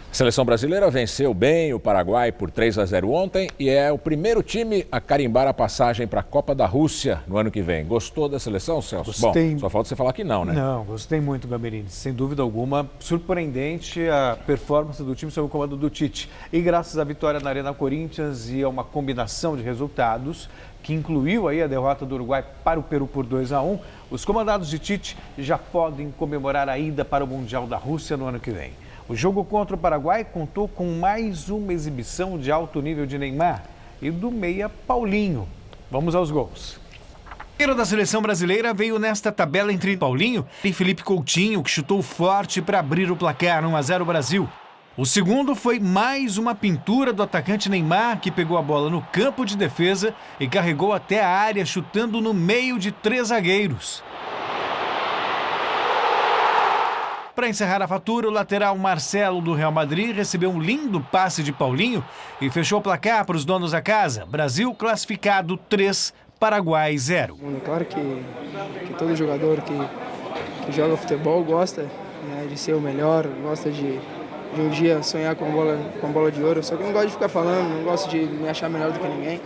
A seleção brasileira venceu bem o Paraguai por 3-0 ontem e é o primeiro time a carimbar a passagem para a Copa da Rússia no ano que vem. Gostou da seleção, Celso? Gostei. Bom, só falta você falar que não, né? Não, gostei muito, Gamberini. Sem dúvida alguma, surpreendente a performance do time sob o comando do Tite. E graças à vitória na Arena Corinthians e a uma combinação de resultados que incluiu aí a derrota do Uruguai para o Peru por 2-1, os comandados de Tite já podem comemorar a ida para o Mundial da Rússia no ano que vem. O jogo contra o Paraguai contou com mais uma exibição de alto nível de Neymar e do meia Paulinho. Vamos aos gols. O primeiro da seleção brasileira veio nesta tabela entre Paulinho e Felipe Coutinho, que chutou forte para abrir o placar 1-0 Brasil. O segundo foi mais uma pintura do atacante Neymar, que pegou a bola no campo de defesa e carregou até a área, chutando no meio de 3 zagueiros. Para encerrar a fatura, o lateral Marcelo do Real Madrid recebeu um lindo passe de Paulinho e fechou o placar para os donos da casa. Brasil classificado 3, Paraguai 0. É claro que todo jogador que joga futebol gosta, né, de ser o melhor, gosta de um dia sonhar com a bola de ouro. Só que eu não gosto de ficar falando, não gosto de me achar melhor do que ninguém.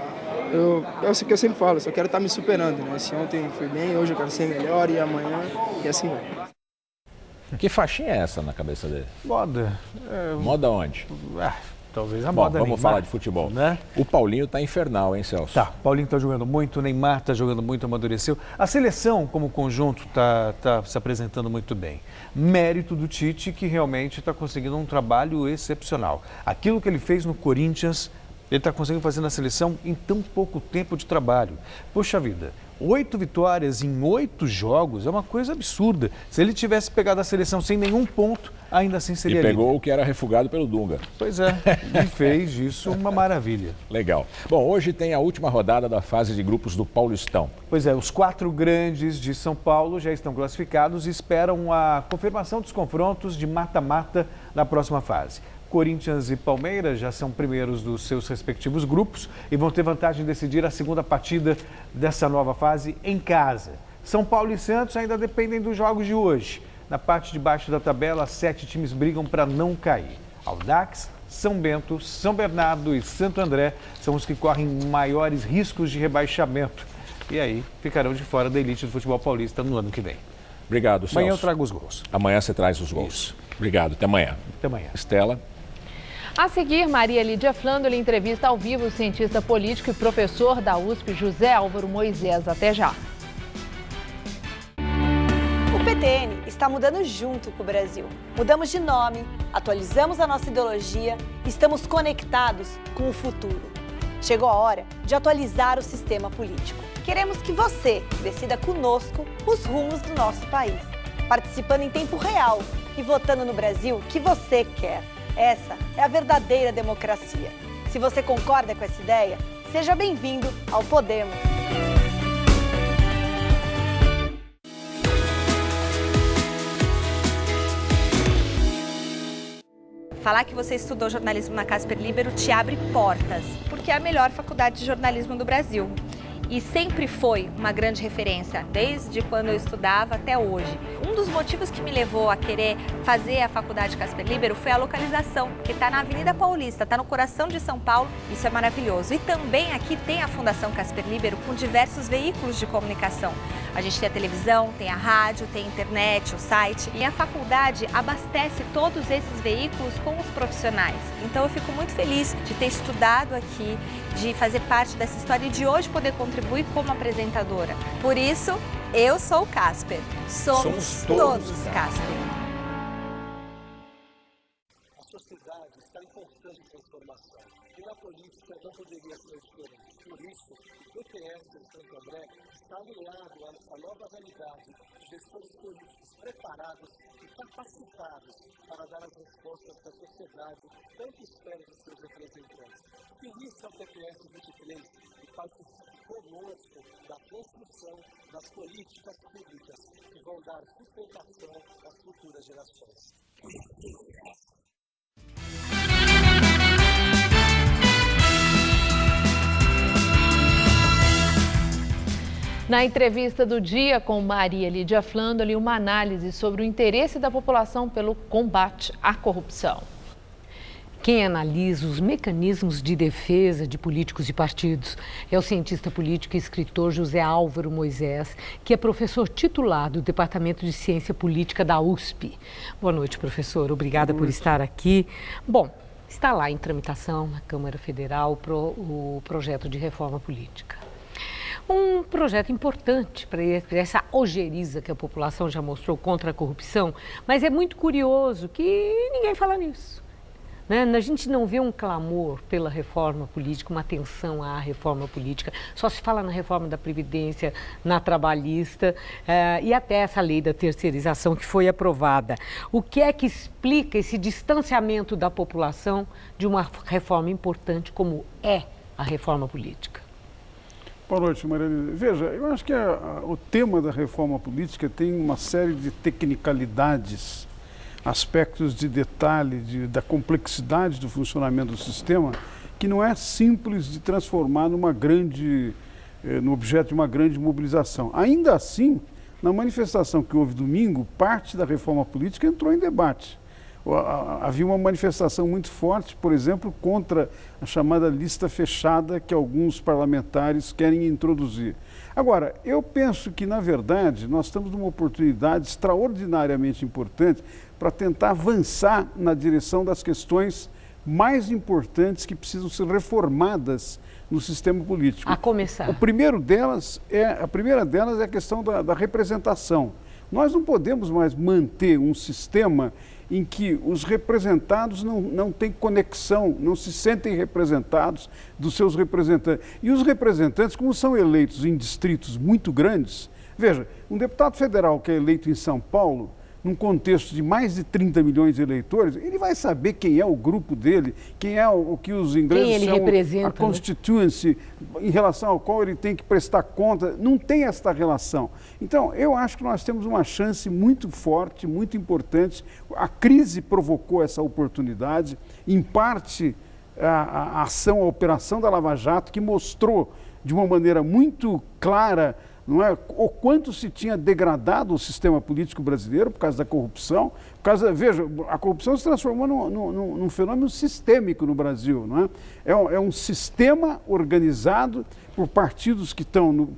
É o que eu sempre falo, só quero estar me superando, né? Se ontem fui bem, hoje eu quero ser melhor e amanhã, e assim vai. Que faixinha é essa na cabeça dele? Moda. Moda onde? Talvez a moda. Vamos Neymar, falar de futebol, né? O Paulinho tá infernal, hein, Celso? Tá, o Paulinho tá jogando muito, o Neymar tá jogando muito, amadureceu. A seleção, como conjunto, tá se apresentando muito bem. Mérito do Tite, que realmente está conseguindo um trabalho excepcional. Aquilo que ele fez no Corinthians ele está conseguindo fazer na seleção em tão pouco tempo de trabalho. Poxa vida, 8 vitórias em 8 jogos é uma coisa absurda. Se ele tivesse pegado a seleção sem nenhum ponto, ainda assim seria E pegou líder. o que era refugado pelo Dunga. Pois é, e fez disso uma maravilha. Legal. Bom, hoje tem a última rodada da fase de grupos do Paulistão. Pois é, os 4 grandes de São Paulo já estão classificados e esperam a confirmação dos confrontos de mata-mata na próxima fase. Corinthians e Palmeiras já são primeiros dos seus respectivos grupos e vão ter vantagem de decidir a segunda partida dessa nova fase em casa. São Paulo e Santos ainda dependem dos jogos de hoje. Na parte de baixo da tabela, 7 times brigam para não cair. Audax, São Bento, São Bernardo e Santo André são os que correm maiores riscos de rebaixamento. E aí ficarão de fora da elite do futebol paulista no ano que vem. Obrigado, Celso. Amanhã eu trago os gols. Amanhã você traz os gols. Isso. Obrigado, até amanhã. Até amanhã. Estela. A seguir, Maria Lídia Flândoli entrevista ao vivo o cientista político e professor da USP, José Álvaro Moisés. Até já. O PTN está mudando junto com o Brasil. Mudamos de nome, atualizamos a nossa ideologia, estamos conectados com o futuro. Chegou a hora de atualizar o sistema político. Queremos que você decida conosco os rumos do nosso país, participando em tempo real e votando no Brasil que você quer. Essa é a verdadeira democracia. Se você concorda com essa ideia, seja bem-vindo ao Podemos. Falar que você estudou jornalismo na Casper Libero te abre portas, porque é a melhor faculdade de jornalismo do Brasil. E sempre foi uma grande referência, desde quando eu estudava até hoje. Um dos motivos que me levou a querer fazer a faculdade Casper Libero foi a localização, que está na Avenida Paulista, está no coração de São Paulo, isso é maravilhoso. E também aqui tem a Fundação Casper Libero com diversos veículos de comunicação. A gente tem a televisão, tem a rádio, tem a internet, o site. E a faculdade abastece todos esses veículos com os profissionais. Então eu fico muito feliz de ter estudado aqui, de fazer parte dessa história e de hoje poder contribuir como apresentadora. Por isso, eu sou o Casper. Somos todos Casper. A sociedade está em constante transformação e na política não poderia ser diferente. Por isso, o PTS de Santo André está aliado a essa nova realidade, gestores políticos preparados e capacitados para dar as respostas que a sociedade tanto espera de seus representantes. Finis ao PTS 23 e participe conosco da construção das políticas públicas que vão dar sustentação às futuras gerações. Na entrevista do dia com Maria Lídia Flândoli, uma análise sobre o interesse da população pelo combate à corrupção. Quem analisa os mecanismos de defesa de políticos e partidos é o cientista político e escritor José Álvaro Moisés, que é professor titular do Departamento de Ciência Política da USP. Boa noite, professor. Obrigada por estar aqui. Bom, está lá em tramitação na Câmara Federal o projeto de reforma política. Um projeto importante para essa ojeriza que a população já mostrou contra a corrupção, mas é muito curioso que ninguém fala nisso. A gente não vê um clamor pela reforma política, uma atenção à reforma política. Só se fala na reforma da Previdência, na trabalhista e até essa lei da terceirização que foi aprovada. O que é que explica esse distanciamento da população de uma reforma importante como é a reforma política? Boa noite, Maria. Veja, eu acho que o tema da reforma política tem uma série de tecnicalidades, aspectos de detalhe, da complexidade do funcionamento do sistema, que não é simples de transformar no objeto de uma grande mobilização. Ainda assim, na manifestação que houve domingo, parte da reforma política entrou em debate. Havia uma manifestação muito forte, por exemplo, contra a chamada lista fechada que alguns parlamentares querem introduzir. Agora, eu penso que, na verdade, nós estamos numa oportunidade extraordinariamente importante para tentar avançar na direção das questões mais importantes que precisam ser reformadas no sistema político. A começar. A primeira delas é a questão da representação. Nós não podemos mais manter um sistema em que os representados não têm conexão, não se sentem representados dos seus representantes. E os representantes, como são eleitos em distritos muito grandes, veja, um deputado federal que é eleito em São Paulo, num contexto de mais de 30 milhões de eleitores, ele vai saber quem é o grupo dele, quem é o que os ingleses chamam a constituency, em relação ao qual ele tem que prestar conta. Não tem esta relação. Então, eu acho que nós temos uma chance muito forte, muito importante. A crise provocou essa oportunidade, em parte a ação, a operação da Lava Jato, que mostrou de uma maneira muito clara, não é, o quanto se tinha degradado o sistema político brasileiro por causa da corrupção. Veja, a corrupção se transformou num fenômeno sistêmico no Brasil. Não é? É um sistema organizado por partidos que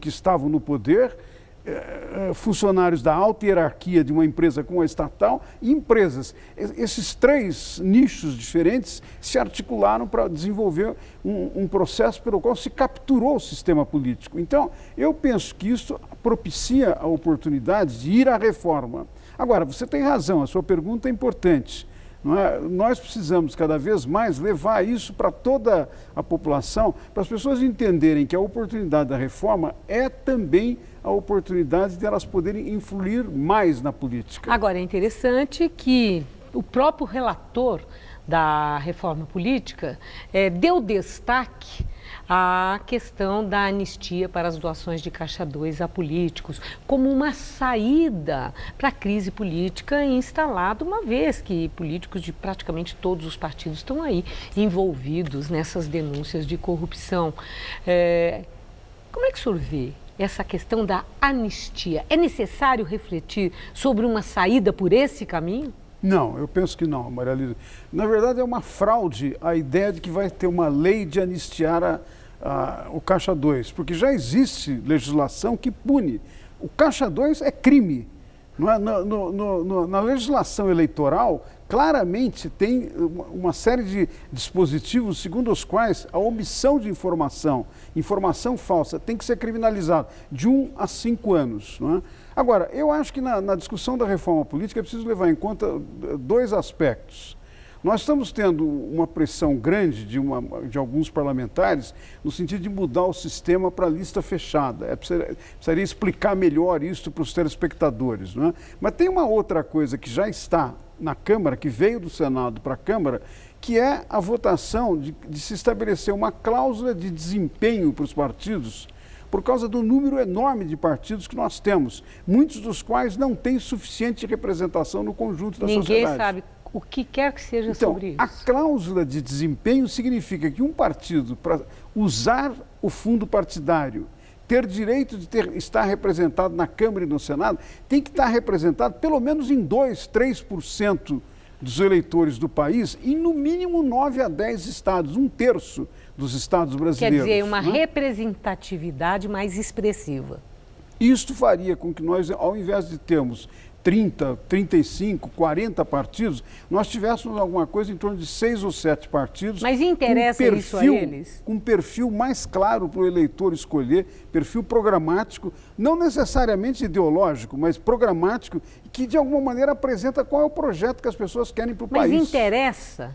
estavam no poder, funcionários da alta hierarquia de uma empresa como a estatal e empresas. Esses três nichos diferentes se articularam para desenvolver um processo pelo qual se capturou o sistema político. Então, eu penso que isso propicia a oportunidade de ir à reforma. Agora, você tem razão, a sua pergunta é importante. Não é? Nós precisamos cada vez mais levar isso para toda a população, para as pessoas entenderem que a oportunidade da reforma é também a oportunidade de elas poderem influir mais na política. Agora, é interessante que o próprio relator da reforma política deu destaque à questão da anistia para as doações de Caixa 2 a políticos, como uma saída para a crise política instalada, uma vez que políticos de praticamente todos os partidos estão aí envolvidos nessas denúncias de corrupção. Como é que o senhor vê essa questão da anistia? É necessário refletir sobre uma saída por esse caminho? Não, eu penso que não, Maria Lídia. Na verdade, é uma fraude a ideia de que vai ter uma lei de anistiar o Caixa 2, porque já existe legislação que pune. O Caixa 2 é crime. Não é? Na legislação eleitoral, claramente tem uma série de dispositivos segundo os quais a omissão de informação falsa, tem que ser criminalizada de 1 a 5 anos. Não é? Agora, eu acho que na discussão da reforma política é preciso levar em conta dois aspectos. Nós estamos tendo uma pressão grande de alguns parlamentares no sentido de mudar o sistema para lista fechada. Precisaria explicar melhor isso para os telespectadores. Não é? Mas tem uma outra coisa que já está na Câmara, que veio do Senado para a Câmara, que é a votação de se estabelecer uma cláusula de desempenho para os partidos, por causa do número enorme de partidos que nós temos, muitos dos quais não têm suficiente representação no conjunto da sociedade. Ninguém sabe o que quer que seja sobre isso. A cláusula de desempenho significa que um partido, para usar o fundo partidário, ter direito de estar representado na Câmara e no Senado, tem que estar representado pelo menos em 2, 3% dos eleitores do país, em no mínimo 9 a 10 estados, 1/3 dos estados brasileiros. Quer dizer, uma representatividade mais expressiva. Isto faria com que nós, ao invés de termos 30, 35, 40 partidos, nós tivéssemos alguma coisa em torno de 6 ou 7 partidos. Mas interessa isso a eles? Com um perfil mais claro para o eleitor escolher, perfil programático, não necessariamente ideológico, mas programático, que de alguma maneira apresenta qual é o projeto que as pessoas querem para o país. Mas interessa?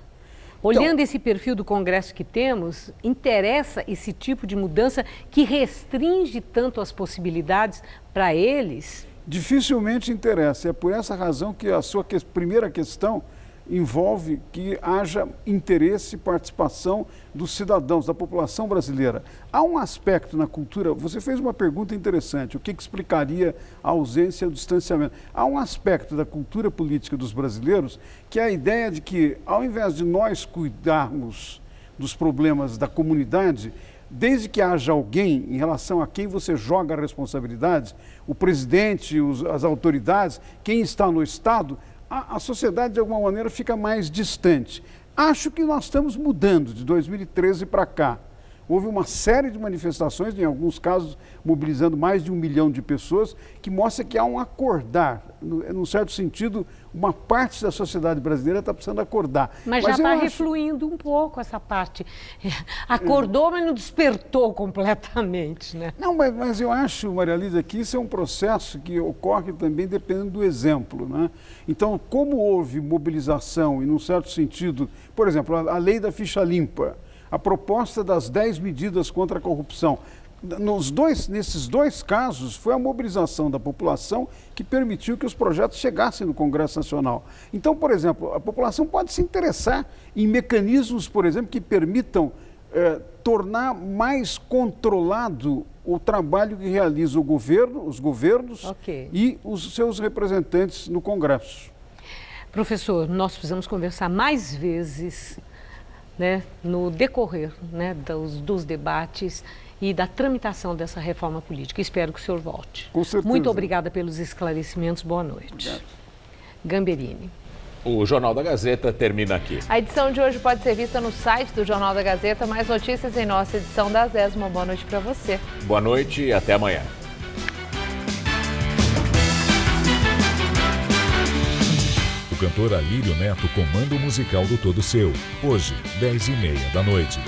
Olhando esse perfil do Congresso que temos, interessa esse tipo de mudança que restringe tanto as possibilidades para eles? Dificilmente interessa. É por essa razão que a sua primeira questão envolve que haja interesse e participação dos cidadãos, da população brasileira. Há um aspecto na cultura, você fez uma pergunta interessante, o que explicaria a ausência do distanciamento? Há um aspecto da cultura política dos brasileiros que é a ideia de que, ao invés de nós cuidarmos dos problemas da comunidade, desde que haja alguém em relação a quem você joga a responsabilidade, o presidente, as autoridades, quem está no Estado, a sociedade de alguma maneira fica mais distante. Acho que nós estamos mudando de 2013 para cá. houve uma série de manifestações, em alguns casos mobilizando mais de 1 milhão de pessoas, que mostra que há um acordar. Num certo sentido, uma parte da sociedade brasileira está precisando acordar. Mas já está refluindo um pouco essa parte. Acordou, mas não despertou completamente, né? Não, mas eu acho, Maria Lídia, que isso é um processo que ocorre também dependendo do exemplo, né? Então, como houve mobilização e, num certo sentido, por exemplo, a lei da ficha limpa, a proposta das 10 medidas contra a corrupção, nesses dois casos, foi a mobilização da população que permitiu que os projetos chegassem no Congresso Nacional. Então, por exemplo, a população pode se interessar em mecanismos, por exemplo, que permitam tornar mais controlado o trabalho que realiza o governo, os governos e os seus representantes no Congresso. Professor, nós precisamos conversar mais vezes, né, no decorrer, né, dos debates e da tramitação dessa reforma política. Espero que o senhor volte. Com certeza. Muito obrigada pelos esclarecimentos. Boa noite. Obrigado. Gamberini. O Jornal da Gazeta termina aqui. A edição de hoje pode ser vista no site do Jornal da Gazeta. Mais notícias em nossa edição das 10. Uma boa noite para você. Boa noite e até amanhã. O cantor Alírio Neto comanda o musical do Todo Seu. Hoje, 10h30 da noite.